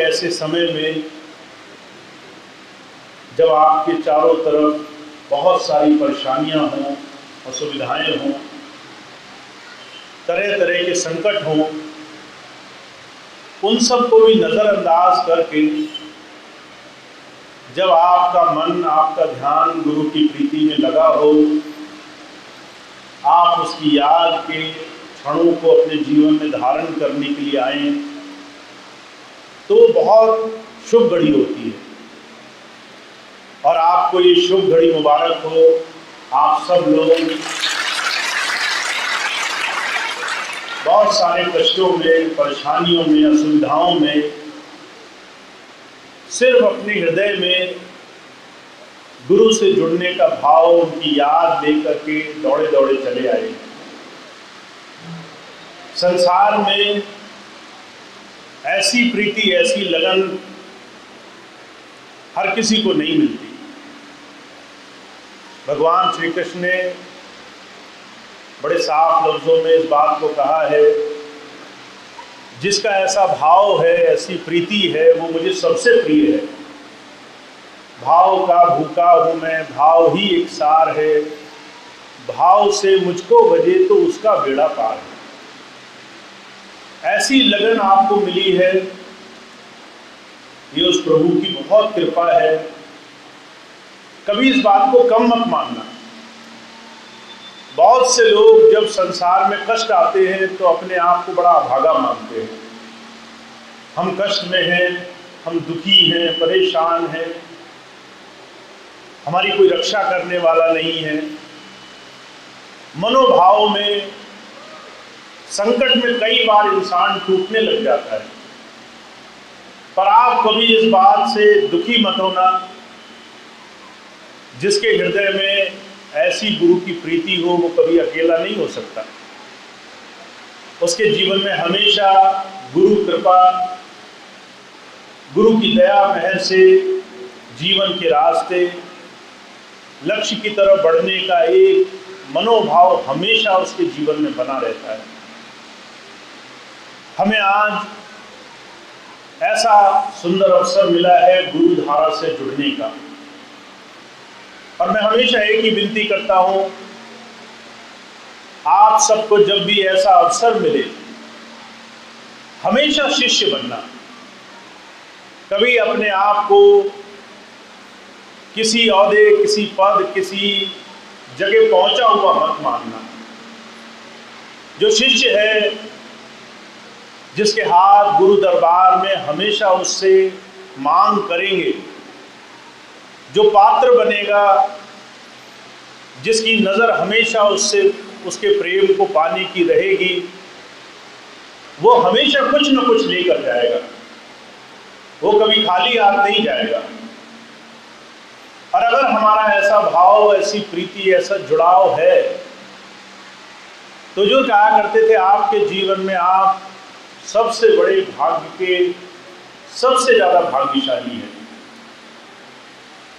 ऐसे समय में जब आपके चारों तरफ बहुत सारी परेशानियां हों, असुविधाएं हों, तरह तरह के संकट हों, उन सब को भी नज़रअंदाज करके जब आपका मन, आपका ध्यान गुरु की प्रीति में लगा हो, आप उसकी याद के क्षणों को अपने जीवन में धारण करने के लिए आएं, तो बहुत शुभ घड़ी होती है। और आपको ये शुभ घड़ी मुबारक हो। आप सब लोग बहुत सारे कष्टों में, परेशानियों में, असुविधाओं में सिर्फ अपने हृदय में गुरु से जुड़ने का भाव, उनकी याद लेकर के दौड़े दौड़े चले आए। संसार में ऐसी प्रीति, ऐसी लगन हर किसी को नहीं मिलती। भगवान श्री कृष्ण ने बड़े साफ लफ्जों में इस बात को कहा है, जिसका ऐसा भाव है, ऐसी प्रीति है, वो मुझे सबसे प्रिय है। भाव का भूखा हूँ मैं, भाव ही एक सार है, भाव से मुझको भजे तो उसका बेड़ा पार है। ऐसी लगन आपको मिली है, ये उस प्रभु की बहुत कृपा है। कभी इस बात को कम मत मानना। बहुत से लोग जब संसार में कष्ट आते हैं तो अपने आप को बड़ा अभागा मानते हैं। हम कष्ट में हैं, हम दुखी हैं, परेशान हैं, हमारी कोई रक्षा करने वाला नहीं है। मनोभाव में, संकट में कई बार इंसान टूटने लग जाता है। पर आप कभी इस बात से दुखी मत होना। जिसके हृदय में ऐसी गुरु की प्रीति हो, वो कभी अकेला नहीं हो सकता। उसके जीवन में हमेशा गुरु कृपा, गुरु की दया मेहर से जीवन के रास्ते, लक्ष्य की तरफ बढ़ने का एक मनोभाव हमेशा उसके जीवन में बना रहता है। हमें आज ऐसा सुंदर अवसर मिला है गुरु धारा से जुड़ने का, और मैं हमेशा एक ही विनती करता हूं, आप सबको जब भी ऐसा अवसर मिले, हमेशा शिष्य बनना। कभी अपने आप को किसी औहदे, किसी पद, किसी जगह पहुंचा हुआ मत मानना। जो शिष्य है, जिसके हाथ गुरु दरबार में हमेशा उससे मांग करेंगे, जो पात्र बनेगा, जिसकी नज़र हमेशा उससे, उसके प्रेम को पाने की रहेगी, वो हमेशा कुछ न कुछ लेकर जाएगा। वो कभी खाली हाथ नहीं जाएगा। और अगर हमारा ऐसा भाव, ऐसी प्रीति, ऐसा जुड़ाव है, तो जो कहा करते थे आपके जीवन में आप सबसे बड़े भाग्य के, सबसे ज़्यादा भाग्यशाली हैं।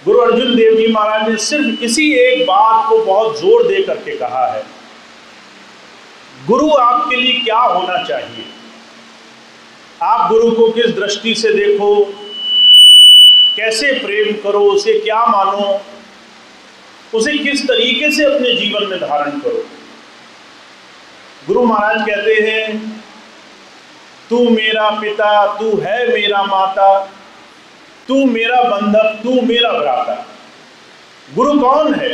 गुरु अर्जुन देव जी महाराज ने सिर्फ इसी एक बात को बहुत जोर दे करके कहा है, गुरु आपके लिए क्या होना चाहिए। आप गुरु को किस दृष्टि से देखो, कैसे प्रेम करो, उसे क्या मानो, उसे किस तरीके से अपने जीवन में धारण करो। गुरु महाराज कहते हैं, तू मेरा पिता, तू है मेरा माता, तू मेरा बंधक, तू मेरा भ्राता। गुरु कौन है?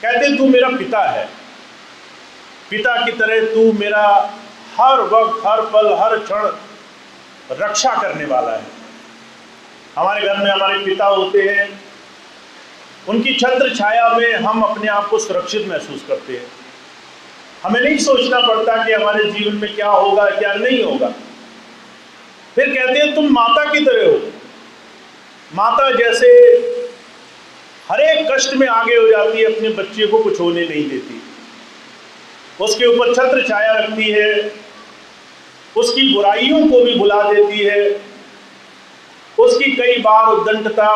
कहते तू मेरा पिता है। पिता की तरह तू मेरा हर वक्त, हर पल, हर क्षण रक्षा करने वाला है। हमारे घर में हमारे पिता होते हैं, उनकी छत्र छाया में हम अपने आप को सुरक्षित महसूस करते हैं। हमें नहीं सोचना पड़ता कि हमारे जीवन में क्या होगा, क्या नहीं होगा। फिर कहते हैं तुम माता की तरह हो। माता जैसे हर एक कष्ट में आगे हो जाती है, अपने बच्चे को कुछ होने नहीं देती, उसके ऊपर छत्र छाया रखती है, उसकी बुराइयों को भी भुला देती है, उसकी कई बार उद्दंडता,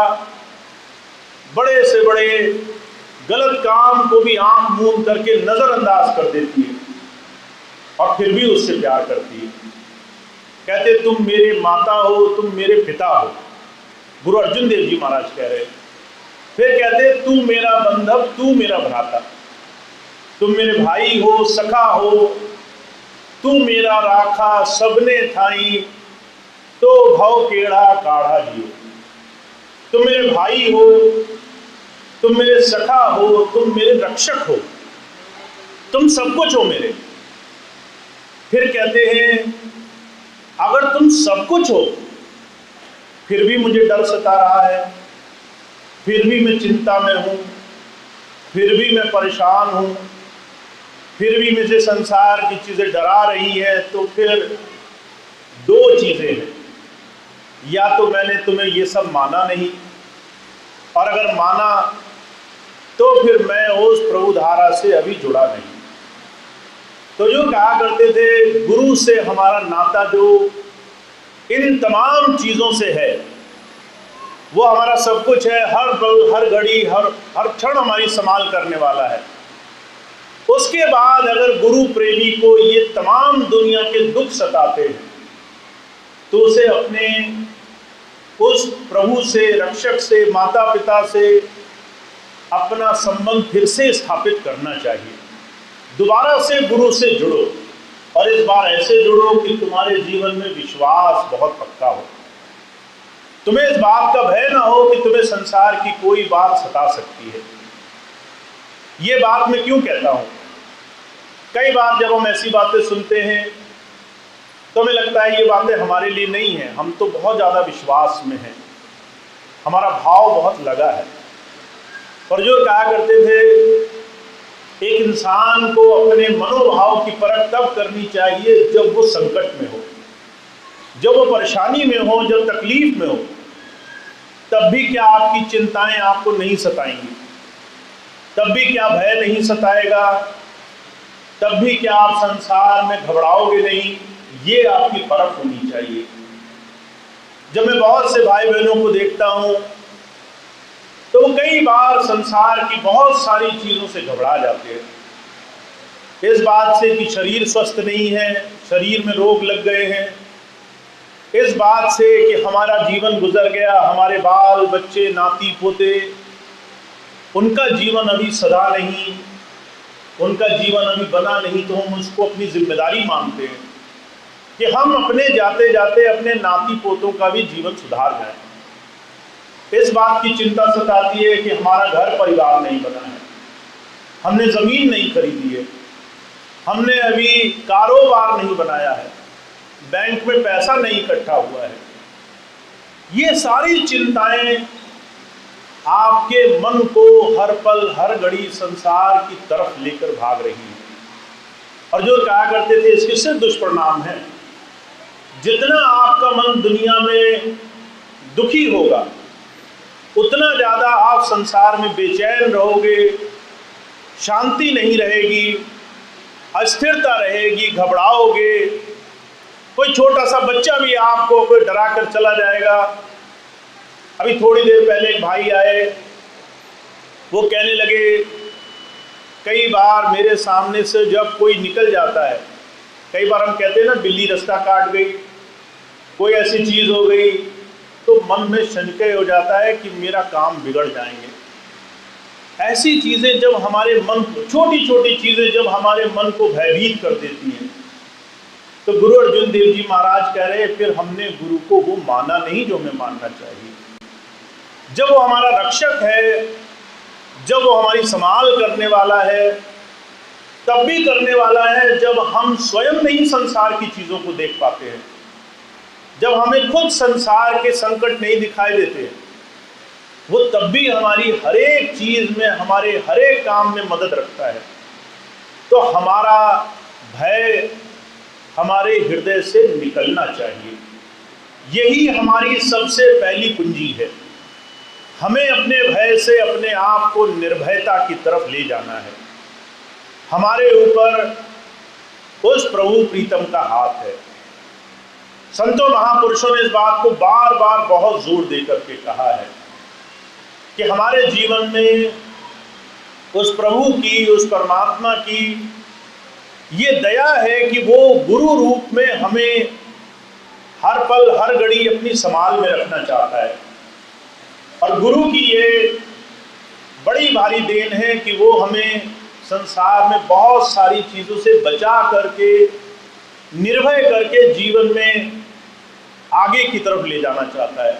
बड़े से बड़े गलत काम को भी आंख मूंद करके नजरअंदाज कर देती है, और फिर भी उससे प्यार करती है। कहते तुम मेरे माता हो, तुम मेरे पिता हो। गुरु अर्जुन देव जी महाराज कह रहे। फिर कहते तू मेरा बंधव, तू मेरा भ्राता, तुम मेरे भाई हो, सखा हो, तू मेरा राखा सबने थाई, तो भव केड़ा काढ़ा जियो। तुम मेरे भाई हो, तुम मेरे सखा हो, तुम मेरे रक्षक हो, तुम सब कुछ हो मेरे। फिर कहते हैं अगर तुम सब कुछ हो फिर भी मुझे डर सता रहा है, फिर भी मैं चिंता में हूं, फिर भी मैं परेशान हूं, फिर भी मुझे संसार की चीजें डरा रही है, तो फिर दो चीजें हैं। या तो मैंने तुम्हें ये सब माना नहीं, और अगर माना तो फिर मैं उस प्रभु धारा से अभी जुड़ा नहीं। तो जो कहा करते थे गुरु से हमारा नाता जो इन तमाम चीजों से है, वो हमारा सब कुछ है, हर पल, हर घड़ी, हर क्षण हमारी संभाल करने वाला है। उसके बाद अगर गुरु प्रेमी को ये तमाम दुनिया के दुख सताते हैं तो उसे अपने उस प्रभु से, रक्षक से, माता पिता से अपना संबंध फिर से स्थापित करना चाहिए। दोबारा से गुरु से जुड़ो, और इस बार ऐसे जुड़ो कि तुम्हारे जीवन में विश्वास बहुत पक्का हो। तुम्हें इस बात का भय ना हो कि तुम्हें संसार की कोई बात सता सकती है। ये बात मैं क्यों कहता हूं? कई बार जब हम ऐसी बातें सुनते हैं तो हमें लगता है ये बातें हमारे लिए नहीं है, हम तो बहुत ज्यादा विश्वास में हैं, हमारा भाव बहुत लगा है। और जो कहा करते थे एक इंसान को अपने मनोभाव की परख तब करनी चाहिए जब वो संकट में हो, जब वो परेशानी में हो, जब तकलीफ में हो। तब भी क्या आपकी चिंताएं आपको नहीं सताएंगी? तब भी क्या भय नहीं सताएगा? तब भी क्या आप संसार में घबराओगे नहीं? ये आपकी परख होनी चाहिए। जब मैं बहुत से भाई बहनों को देखता हूं तो वो कई बार संसार की बहुत सारी चीजों से घबरा जाते हैं। इस बात से कि शरीर स्वस्थ नहीं है, शरीर में रोग लग गए हैं, इस बात से कि हमारा जीवन गुजर गया, हमारे बाल बच्चे, नाती पोते, उनका जीवन अभी सदा नहीं, उनका जीवन अभी बना नहीं, तो हम उसको अपनी जिम्मेदारी मानते हैं कि हम अपने जाते जाते अपने नाती पोतों का भी जीवन सुधार जाए। इस बात की चिंता सताती है कि हमारा घर परिवार नहीं बना है, हमने जमीन नहीं खरीदी है, हमने अभी कारोबार नहीं बनाया है, बैंक में पैसा नहीं इकट्ठा हुआ है। ये सारी चिंताएं आपके मन को हर पल हर घड़ी संसार की तरफ लेकर भाग रही हैं। और जो कहा करते थे इसके सिर्फ दुष्परिणाम है। जितना आपका मन दुनिया में दुखी होगा उतना ज्यादा आप संसार में बेचैन रहोगे, शांति नहीं रहेगी, अस्थिरता रहेगी, घबराओगे। कोई छोटा सा बच्चा भी आपको कोई डरा कर चला जाएगा। अभी थोड़ी देर पहले एक भाई आए, वो कहने लगे कई बार मेरे सामने से जब कोई निकल जाता है, कई बार हम कहते हैं ना बिल्ली रास्ता काट गई, कोई ऐसी चीज हो गई, तो मन में संशय हो जाता है कि मेरा काम बिगड़ जाएंगे। ऐसी चीजें जब हमारे मन को, छोटी छोटी चीजें जब हमारे मन को भयभीत कर देती हैं, तो गुरु अर्जुन देव जी महाराज कह रहे हैं फिर हमने गुरु को वो माना नहीं जो हमें मानना चाहिए। जब वो हमारा रक्षक है, जब वो हमारी संभाल करने वाला है, तब भी करने वाला है जब हम स्वयं नहीं संसार की चीजों को देख पाते हैं, जब हमें खुद संसार के संकट नहीं दिखाई देते, वो तब भी हमारी हर एक चीज में, हमारे हर एक काम में मदद रखता है। तो हमारा भय हमारे हृदय से निकलना चाहिए। यही हमारी सबसे पहली कुंजी है। हमें अपने भय से अपने आप को निर्भयता की तरफ ले जाना है। हमारे ऊपर उस प्रभु प्रीतम का हाथ है। संतों महापुरुषों ने इस बात को बार बार बहुत जोर देकर के कहा है कि हमारे जीवन में उस प्रभु की, उस परमात्मा की ये दया है कि वो गुरु रूप में हमें हर पल हर घड़ी अपनी संभाल में रखना चाहता है। और गुरु की ये बड़ी भारी देन है कि वो हमें संसार में बहुत सारी चीज़ों से बचा करके, निर्भय करके जीवन में आगे की तरफ ले जाना चाहता है।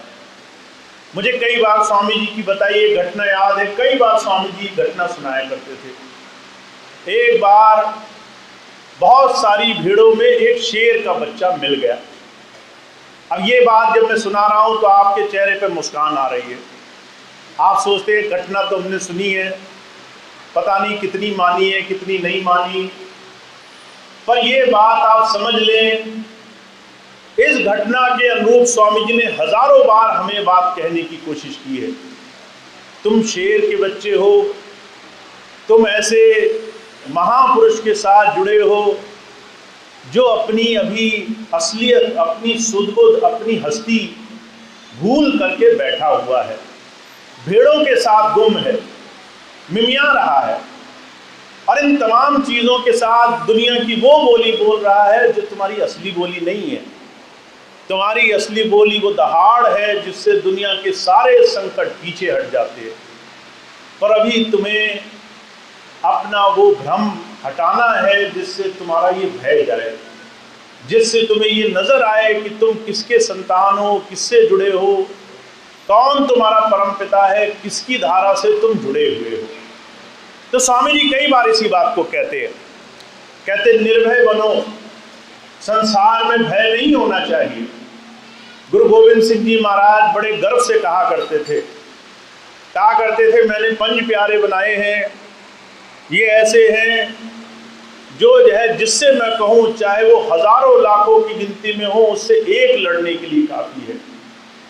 मुझे कई बार स्वामी जी की बताई एक घटना याद है। कई बार स्वामी जी घटना सुनाया करते थे। एक बार बहुत सारी भीड़ों में एक शेर का बच्चा मिल गया। अब ये बात जब मैं सुना रहा हूं तो आपके चेहरे पे मुस्कान आ रही है। आप सोचते हैं घटना तो हमने सुनी है, पता नहीं कितनी मानी है कितनी नहीं मानी, पर ये बात आप समझ लें, इस घटना के अनुरूप स्वामी जी ने हजारों बार हमें बात कहने की कोशिश की है। तुम शेर के बच्चे हो, तुम ऐसे महापुरुष के साथ जुड़े हो जो अपनी अभी असलियत, अपनी सुध-बुध, अपनी हस्ती भूल करके बैठा हुआ है, भेड़ों के साथ गुम है, मिमिया रहा है और इन तमाम चीज़ों के साथ दुनिया की वो बोली बोल रहा है जो तुम्हारी असली बोली नहीं है। तुम्हारी असली बोली वो दहाड़ है जिससे दुनिया के सारे संकट पीछे हट जाते हैं। पर अभी तुम्हें अपना वो भ्रम हटाना है जिससे तुम्हारा ये भय जाए, जिससे तुम्हें ये नजर आए कि तुम किसके संतान हो, किससे जुड़े हो, कौन तुम्हारा परम पिता है, किसकी धारा से तुम जुड़े हुए हो। तो स्वामी जी कई बार इसी बात को कहते निर्भय बनो, संसार में भय नहीं होना चाहिए। गुरु गोविंद सिंह जी महाराज बड़े गर्व से कहा करते थे मैंने 5 प्यारे बनाए हैं, ये ऐसे हैं जो है जिससे मैं कहूँ चाहे वो हजारों लाखों की गिनती में हो, उससे एक लड़ने के लिए काफी है।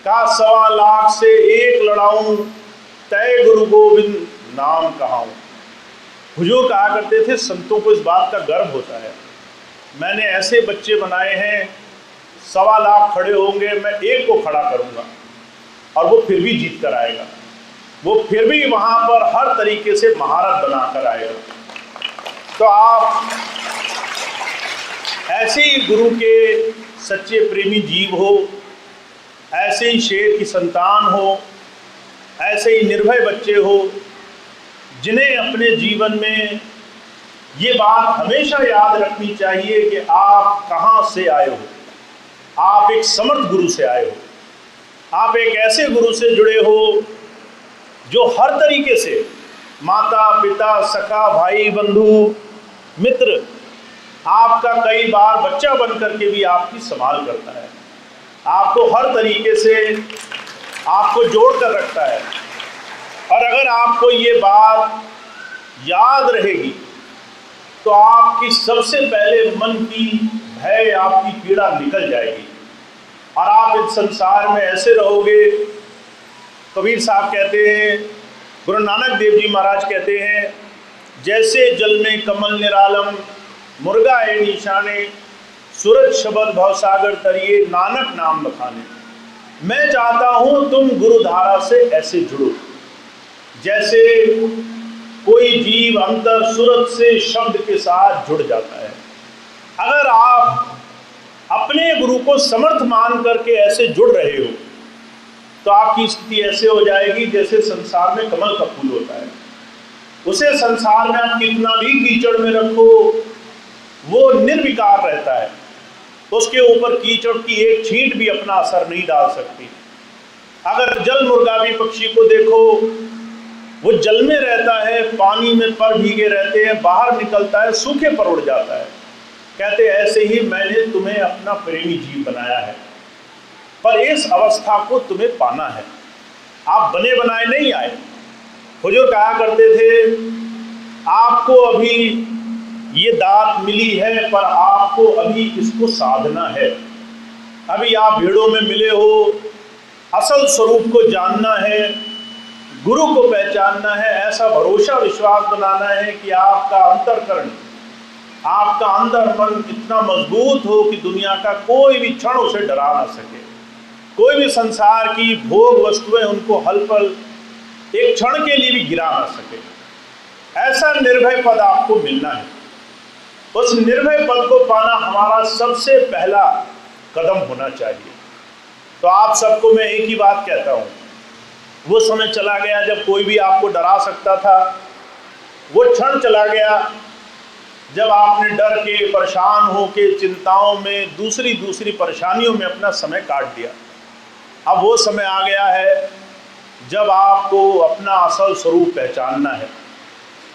का 1.25 लाख से एक लड़ाऊं, तय गुरु गोविंद नाम कहाऊं। हुजूर कहा करते थे संतों को इस बात का गर्व होता है, मैंने ऐसे बच्चे बनाए हैं, 1.25 लाख खड़े होंगे, मैं एक को खड़ा करूंगा और वो फिर भी जीत कर आएगा, वो फिर भी वहां पर हर तरीके से महारत बनाकर आएगा। तो आप ऐसे ही गुरु के सच्चे प्रेमी जीव हो, ऐसे ही शेर की संतान हो, ऐसे ही निर्भय बच्चे हो जिन्हें अपने जीवन में ये बात हमेशा याद रखनी चाहिए कि आप कहाँ से आए हो। आप एक समर्थ गुरु से आए हो, आप एक ऐसे गुरु से जुड़े हो जो हर तरीके से माता पिता सखा भाई बंधु मित्र आपका कई बार बच्चा बन करके भी आपकी संभाल करता है, आपको हर तरीके से आपको जोड़ कर रखता है। और अगर आपको ये बात याद रहेगी तो आपकी सबसे पहले मन की भय, आपकी पीड़ा निकल जाएगी और आप इस संसार में ऐसे रहोगे। कबीर साहब कहते हैं, गुरु नानक देव जी महाराज कहते हैं, जैसे जल में कमल निरालम, मुर्गा है निशाने, सूरज शब्द भवसागर तरिए, नानक नाम बखाने। मैं चाहता हूं तुम गुरुधारा से ऐसे जुड़ो जैसे कोई जीव अंतर सूरज से शब्द के साथ जुड़ जाता है। अगर आप अपने गुरु को समर्थ मान करके ऐसे जुड़ रहे हो तो आपकी स्थिति ऐसे हो जाएगी जैसे संसार में कमल का फूल होता है। उसे संसार में आप कितना भी कीचड़ में रखो वो निर्विकार रहता है, उसके ऊपर कीचड़ की एक छींट भी अपना असर नहीं डाल सकती। अगर जल मुर्गावी पक्षी को देखो, वो जल में रहता है, पानी में पर भीगे रहते हैं, बाहर निकलता है सूखे पर उड़ जाता है। कहते ऐसे ही मैंने तुम्हें अपना प्रेमी जीव बनाया है, पर इस अवस्था को तुम्हें पाना है, आप बने बनाए नहीं आए। हुजूर कहा करते थे आपको अभी ये दात मिली है पर आपको अभी इसको साधना है। अभी आप भीड़ों में मिले हो, असल स्वरूप को जानना है, गुरु को पहचानना है, ऐसा भरोसा विश्वास बनाना है कि आपका अंतरकरण, आपका अंदर मन इतना मजबूत हो कि दुनिया का कोई भी क्षण उसे डरा ना सके, कोई भी संसार की भोग वस्तुएं उनको हल पल एक क्षण के लिए भी गिरा ना सके। ऐसा निर्भय पद आपको मिलना है। उस निर्भय पद को पाना हमारा सबसे पहला कदम होना चाहिए। तो आप सबको मैं एक ही बात कहता हूँ, वो समय चला गया जब कोई भी आपको डरा सकता था, वो क्षण चला गया जब आपने डर के, परेशान हो के, चिंताओं में, दूसरी परेशानियों में अपना समय काट दिया। अब वो समय आ गया है जब आपको अपना असल स्वरूप पहचानना है,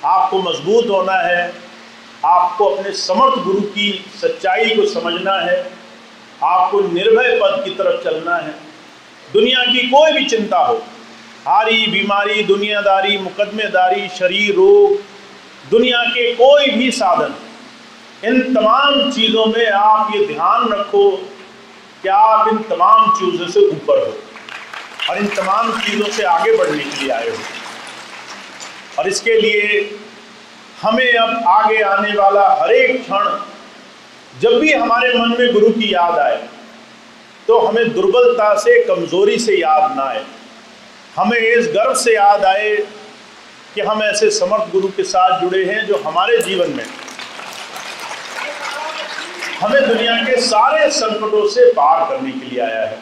आपको मजबूत होना है, आपको अपने समर्थ गुरु की सच्चाई को समझना है, आपको निर्भय पद की तरफ चलना है। दुनिया की कोई भी चिंता हो, हारी, बीमारी, दुनियादारी, मुकदमेदारी, शरीर रोग, दुनिया के कोई भी साधन, इन तमाम चीज़ों में आप ये ध्यान रखो कि आप इन तमाम चीज़ों से ऊपर हो और इन तमाम चीज़ों से आगे बढ़ने के लिए आए हो। और इसके लिए हमें अब आगे आने वाला हर एक क्षण, जब भी हमारे मन में गुरु की याद आए, तो हमें दुर्बलता से, कमज़ोरी से याद ना आए, हमें इस गर्व से याद आए कि हम ऐसे समर्थ गुरु के साथ जुड़े हैं जो हमारे जीवन में हमें दुनिया के सारे संकटों से पार करने के लिए आया है।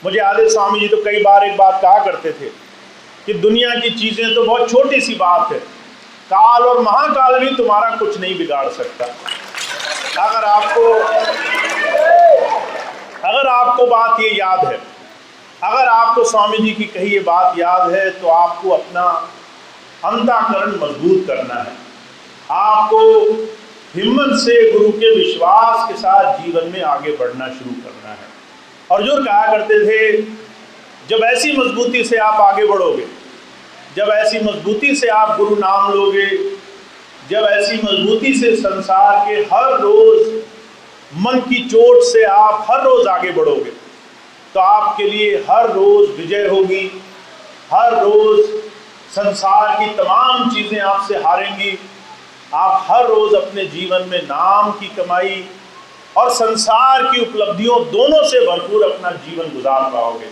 मुझे आदि स्वामी जी तो कई बार एक बात कहा करते थे कि दुनिया की चीज़ें तो बहुत छोटी सी बात है, काल और महाकाल भी तुम्हारा कुछ नहीं बिगाड़ सकता। अगर आपको बात ये याद है, अगर आपको स्वामी जी की कही ये बात याद है, तो आपको अपना अंतःकरण मजबूत करना है, आपको हिम्मत से गुरु के विश्वास के साथ जीवन में आगे बढ़ना शुरू करना है। और जो कहा करते थे, जब ऐसी मजबूती से आप आगे बढ़ोगे, जब ऐसी मजबूती से आप गुरु नाम लोगे, जब ऐसी मजबूती से संसार के हर रोज मन की चोट से आप हर रोज आगे बढ़ोगे, तो आपके लिए हर रोज विजय होगी, हर रोज संसार की तमाम चीज़ें आपसे हारेंगी। आप हर रोज अपने जीवन में नाम की कमाई और संसार की उपलब्धियों दोनों से भरपूर अपना जीवन गुजार पाओगे।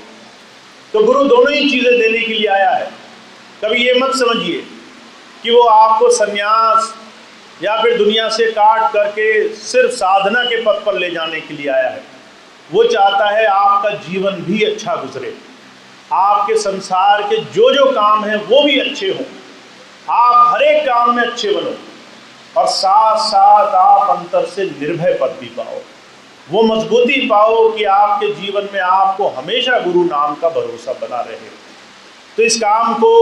तो गुरु दोनों ही चीज़ें देने के लिए आया है। कभी ये मत समझिए कि वो आपको संन्यास या फिर दुनिया से काट करके सिर्फ साधना के पथ पर ले जाने के लिए आया है। वो चाहता है आपका जीवन भी अच्छा गुजरे, आपके संसार के जो काम हैं वो भी अच्छे हों, आप हर एक काम में अच्छे बनो और साथ साथ आप अंतर से निर्भय पद भी पाओ, वो मजबूती पाओ कि आपके जीवन में आपको हमेशा गुरु नाम का भरोसा बना रहे। तो इस काम को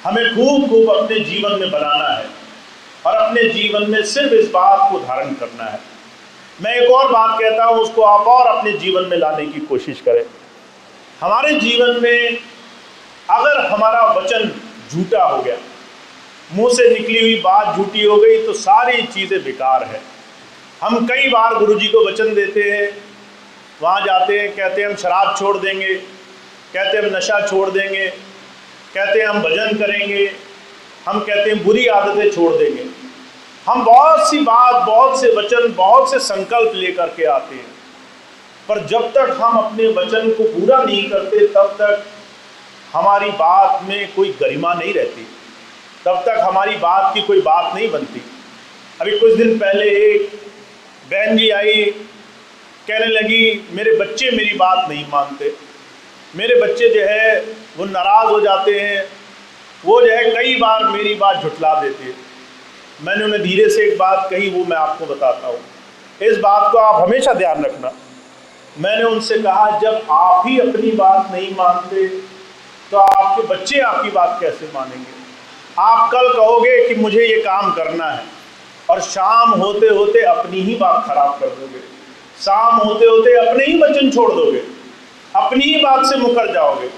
हमें खूब अपने जीवन में बनाना है और अपने जीवन में सिर्फ इस बात को धारण करना है। मैं एक और बात कहता हूँ, उसको आप और अपने जीवन में लाने की कोशिश करें। हमारे जीवन में अगर हमारा वचन झूठा हो गया, मुंह से निकली हुई बात झूठी हो गई, तो सारी चीज़ें बेकार है। हम कई बार गुरुजी को वचन देते हैं, वहाँ जाते हैं, कहते हैं हम शराब छोड़ देंगे, कहते हैं हम नशा छोड़ देंगे, कहते हैं हम भजन करेंगे, हम कहते हैं बुरी आदतें छोड़ देंगे। हम बहुत सी बात, बहुत से वचन, बहुत से संकल्प लेकर के आते हैं, पर जब तक हम अपने वचन को पूरा नहीं करते, तब तक हमारी बात में कोई गरिमा नहीं रहती, तब तक हमारी बात की कोई बात नहीं बनती। अभी कुछ दिन पहले एक बहन जी आई, कहने लगी मेरे बच्चे मेरी बात नहीं मानते, मेरे बच्चे जो है वो नाराज़ हो जाते हैं, वो जो है कई बार मेरी बात झुठला देते हैं। मैंने उन्हें धीरे से एक बात कही, वो मैं आपको बताता हूँ, इस बात को आप हमेशा ध्यान रखना। मैंने उनसे कहा, जब आप ही अपनी बात नहीं मानते तो आपके बच्चे आपकी बात कैसे मानेंगे? आप कल कहोगे कि मुझे ये काम करना है और शाम होते होते अपनी ही बात खराब कर दोगे, शाम होते होते अपने ही वचन छोड़ दोगे, अपनी ही बात से मुकर जाओगे,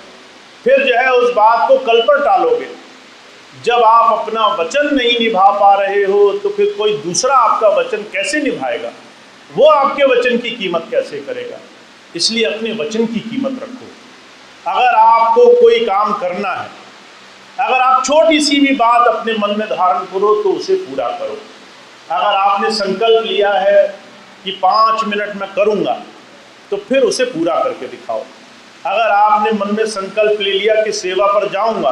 फिर जो है उस बात को कल पर टालोगे। जब आप अपना वचन नहीं निभा पा रहे हो तो फिर कोई दूसरा आपका वचन कैसे निभाएगा? वो आपके वचन की कीमत कैसे करेगा? इसलिए अपने वचन की कीमत रखो। अगर आपको कोई काम करना है, अगर आप छोटी सी भी बात अपने मन में धारण करो तो उसे पूरा करो। अगर आपने संकल्प लिया है कि 5 मिनट में करूँगा, तो फिर उसे पूरा करके दिखाओ। अगर आपने मन में संकल्प ले लिया कि सेवा पर जाऊँगा,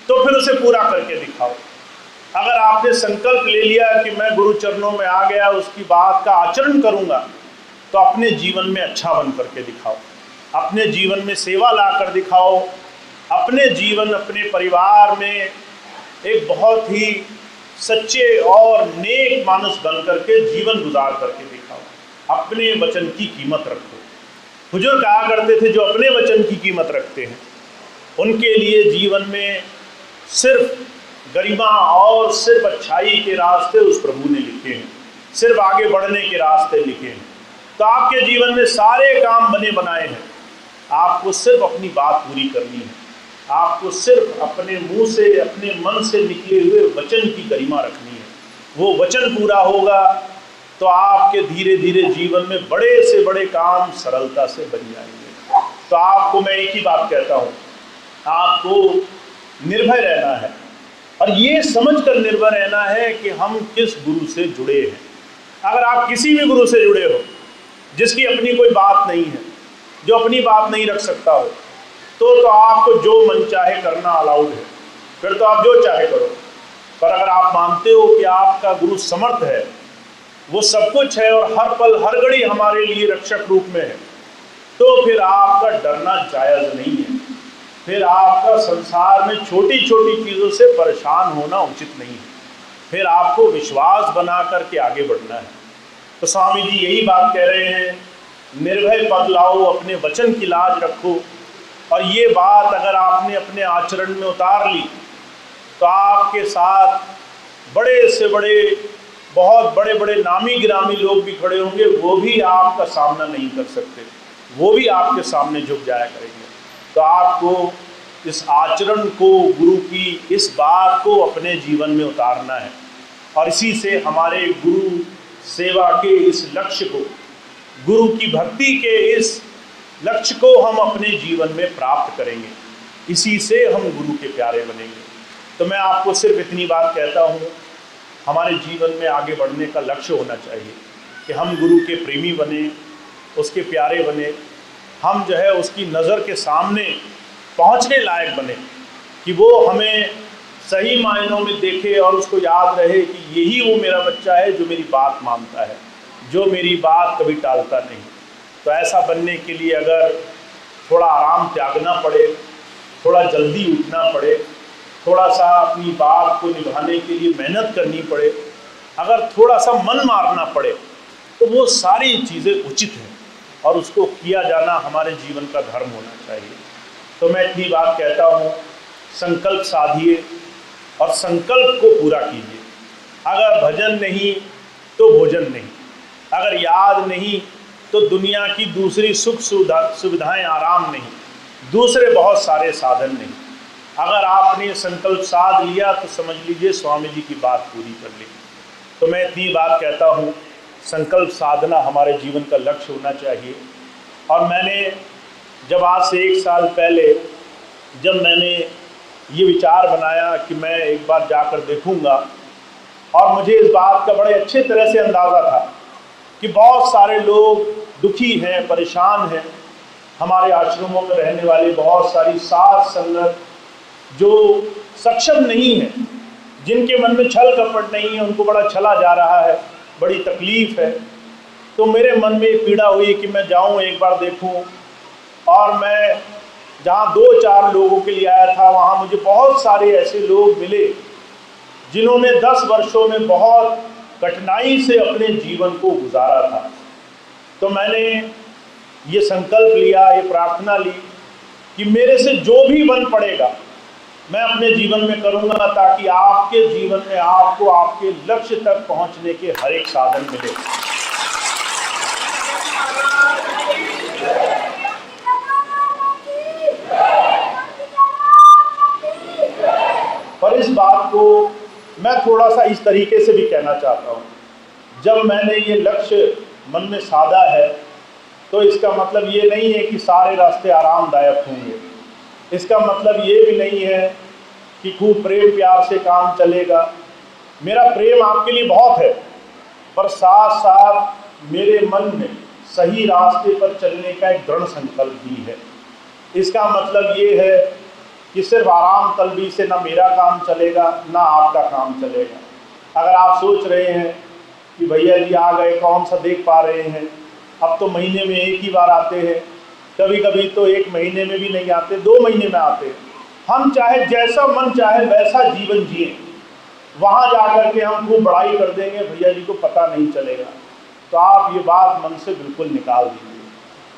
तो फिर उसे पूरा करके दिखाओ। अगर आपने संकल्प ले लिया कि मैं गुरु चरणों में आ गया, उसकी बात का आचरण करूँगा, तो अपने जीवन में अच्छा बन करके दिखाओ, अपने जीवन में सेवा ला कर दिखाओ, अपने जीवन अपने परिवार में एक बहुत ही सच्चे और नेक मानुष बन करके जीवन गुजार करके दिखाओ। अपने वचन की कीमत रखो। हुजूर कहा करते थे जो अपने वचन की कीमत रखते हैं उनके लिए जीवन में सिर्फ गरिमा और सिर्फ अच्छाई के रास्ते उस प्रभु ने लिखे हैं, सिर्फ आगे बढ़ने के रास्ते लिखे हैं। तो आपके जीवन में सारे काम बने बनाए हैं, आपको सिर्फ अपनी बात पूरी करनी है, आपको सिर्फ अपने मुंह से अपने मन से निकले हुए वचन की गरिमा रखनी है। वो वचन पूरा होगा तो आपके धीरे धीरे जीवन में बड़े से बड़े काम सरलता से बन जाएंगे। तो आपको मैं एक ही बात कहता हूँ, आपको निर्भय रहना है और ये समझकर निर्भय रहना है कि हम किस गुरु से जुड़े हैं। अगर आप किसी भी गुरु से जुड़े हो जिसकी अपनी कोई बात नहीं है, जो अपनी बात नहीं रख सकता हो, तो आपको जो मन चाहे करना अलाउड है, फिर तो आप जो चाहे करो। पर अगर आप मानते हो कि आपका गुरु समर्थ है, वो सब कुछ है और हर पल हर घड़ी हमारे लिए रक्षक रूप में है, तो फिर आपका डरना जायज़ नहीं है। फिर आपका संसार में छोटी छोटी चीज़ों से परेशान होना उचित नहीं है। फिर आपको विश्वास बना करके आगे बढ़ना है। तो स्वामी जी यही बात कह रहे हैं, निर्भय पद लाओ, अपने वचन की लाज रखो। और ये बात अगर आपने अपने आचरण में उतार ली तो आपके साथ बड़े से बड़े, बहुत बड़े बड़े नामी गिरामी लोग भी खड़े होंगे, वो भी आपका सामना नहीं कर सकते, वो भी आपके सामने झुक जाया करेंगे। तो आपको इस आचरण को, गुरु की इस बात को अपने जीवन में उतारना है और इसी से हमारे गुरु सेवा के इस लक्ष्य को, गुरु की भक्ति के इस लक्ष्य को हम अपने जीवन में प्राप्त करेंगे। इसी से हम गुरु के प्यारे बनेंगे। तो मैं आपको सिर्फ इतनी बात कहता हूँ, हमारे जीवन में आगे बढ़ने का लक्ष्य होना चाहिए कि हम गुरु के प्रेमी बने, उसके प्यारे बने, हम जो है उसकी नज़र के सामने पहुँचने लायक बने कि वो हमें सही मायनों में देखे और उसको याद रहे कि यही वो मेरा बच्चा है जो मेरी बात मानता है, जो मेरी बात कभी टालता नहीं। तो ऐसा बनने के लिए अगर थोड़ा आराम त्यागना पड़े, थोड़ा जल्दी उठना पड़े, थोड़ा सा अपनी बात को निभाने के लिए मेहनत करनी पड़े, अगर थोड़ा सा मन मारना पड़े, तो वो सारी चीज़ें उचित हैं और उसको किया जाना हमारे जीवन का धर्म होना चाहिए। तो मैं इतनी बात कहता हूँ, संकल्प साधिए और संकल्प को पूरा कीजिए। अगर भजन नहीं तो भोजन नहीं, अगर याद नहीं तो दुनिया की दूसरी सुख सुविधाएं आराम नहीं, दूसरे बहुत सारे साधन नहीं। अगर आपने संकल्प साध लिया तो समझ लीजिए स्वामी जी की बात पूरी कर ली। तो मैं इतनी बात कहता हूँ, संकल्प साधना हमारे जीवन का लक्ष्य होना चाहिए। और मैंने जब आज से 1 साल पहले जब मैंने ये विचार बनाया कि मैं एक बार जाकर देखूंगा, और मुझे इस बात का बड़े अच्छे तरह से अंदाज़ा था कि बहुत सारे लोग दुखी हैं, परेशान हैं, हमारे आश्रमों में रहने वाले बहुत सारी साध संगत जो सक्षम नहीं है, जिनके मन में छल कपट नहीं है, उनको बड़ा छला जा रहा है, बड़ी तकलीफ़ है। तो मेरे मन में एक पीड़ा हुई कि मैं जाऊं एक बार देखूं। और मैं जहां 2-4 लोगों के लिए आया था, वहां मुझे बहुत सारे ऐसे लोग मिले जिन्होंने 10 वर्षों में बहुत कठिनाई से अपने जीवन को गुजारा था। तो मैंने ये संकल्प लिया, ये प्रार्थना ली कि मेरे से जो भी बन पड़ेगा मैं अपने जीवन में करूँगा, ताकि आपके जीवन में आपको आपके लक्ष्य तक पहुँचने के हर एक साधन मिले। पर इस बात को मैं थोड़ा सा इस तरीके से भी कहना चाहता हूँ, जब मैंने ये लक्ष्य मन में साधा है तो इसका मतलब ये नहीं है कि सारे रास्ते आरामदायक होंगे। इसका मतलब ये भी नहीं है कि खूब प्रेम प्यार से काम चलेगा। मेरा प्रेम आपके लिए बहुत है, पर साथ साथ मेरे मन में सही रास्ते पर चलने का एक दृढ़ संकल्प भी है। इसका मतलब ये है कि सिर्फ आराम तलबी से ना मेरा काम चलेगा ना आपका काम चलेगा। अगर आप सोच रहे हैं कि भैया जी आ गए, कौन सा देख पा रहे हैं, अब तो महीने में एक ही बार आते हैं, कभी कभी तो एक महीने में भी नहीं आते, 2 महीने में आते हैं। हम चाहे जैसा मन चाहे वैसा जीवन जिए, वहाँ जाकर के हम खूब बड़ाई कर देंगे, भैया जी को पता नहीं चलेगा। तो आप ये बात मन से बिल्कुल निकाल दीजिए।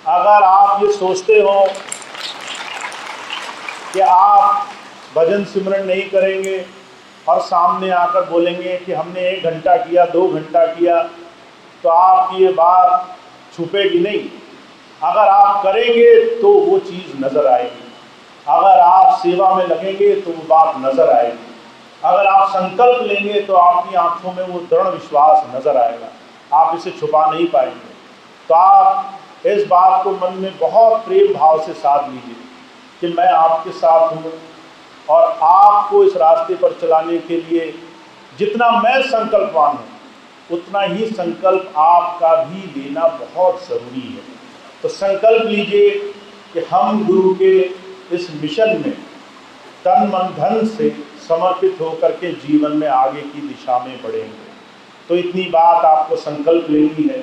अगर आप ये सोचते हो कि आप भजन सिमरन नहीं करेंगे और सामने आकर बोलेंगे कि हमने 1 घंटा किया, 2 घंटा किया, तो आपकी ये बात छुपेगी नहीं। अगर आप करेंगे तो वो चीज़ नज़र आएगी, अगर आप सेवा में लगेंगे तो वो बात नज़र आएगी, अगर आप संकल्प लेंगे तो आपकी आंखों में वो दृढ़ विश्वास नज़र आएगा, आप इसे छुपा नहीं पाएंगे। तो आप इस बात को मन में बहुत प्रेम भाव से साध लीजिए कि मैं आपके साथ हूँ और आपको इस रास्ते पर चलाने के लिए जितना मैं संकल्पवान हूँ उतना ही संकल्प आपका भी लेना बहुत ज़रूरी है। तो संकल्प लीजिए कि हम गुरु के इस मिशन में तन मन धन से समर्पित होकर के जीवन में आगे की दिशा में बढ़ेंगे। तो इतनी बात आपको संकल्प लेनी है।